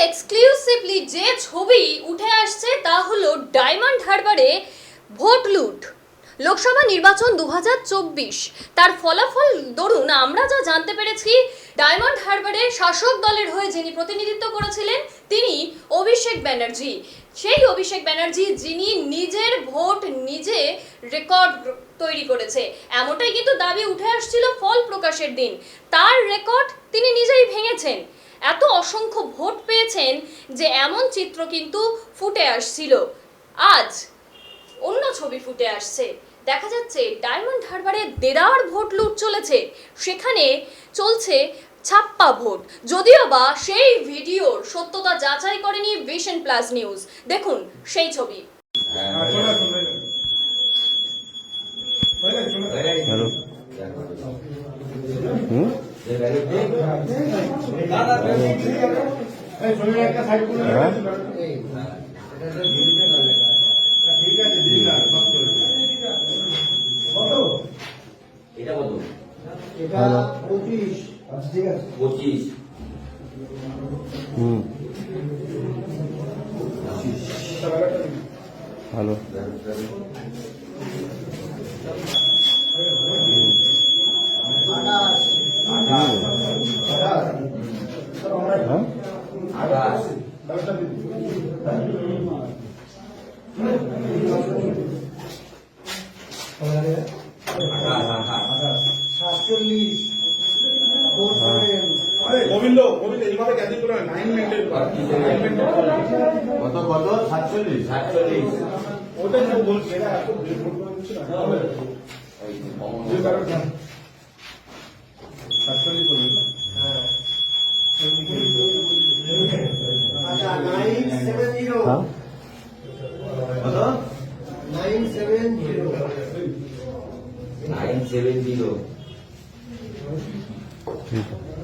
Exclusively যে ছবি উঠে আসছে তা হলো ডায়মন্ড হারবারে ভোট লুট। লোকসভা নির্বাচন 2024 তার ফলাফল দরুন আমরা যা জানতে পেরেছি, ডায়মন্ড হারবারে শাসক দলের হয়ে যিনি প্রতিনিধিত্ব করেছিলেন তিনি অভিষেক ব্যানার্জি। সেই অভিষেক ব্যানার্জি যিনি নিজের ভোট নিজে রেকর্ড তৈরি করেছে, এমনটাই কিন্তু দাবি উঠে আসছিল ফল প্রকাশের দিন। তার রেকর্ড তিনি নিজেই ভেঙেছেন। এত অসংখ্য ভোট পেয়েছেন যে এমন চিত্র কিন্তু ফুটে আসছিল। আজ অন্য ছবি ফুটে আসছে, দেখা যাচ্ছে ডায়মন্ড হারবারে দেদার ভোট লুট চলেছে। সেখানে চলছে ছাপ্পা ভোট, যদিও বা সেই ভিডিওর সত্যতা যাচাই করেনি ভিশন প্লাস নিউজ। দেখুন সেই ছবি। এটা কত? এটা 25। আচ্ছা ঠিক আছে 25। ভালো। গোবিন্দ এইভাবে ক্যান্সেল করে 9 মিনিটের কত 47 ওটাই তো বলছি না, এত ভোট করে দিচ্ছে না। যে কারণ 47 করবে। হ্যাঁ আচ্ছা 970 কত 970 970। ঠিক আছে।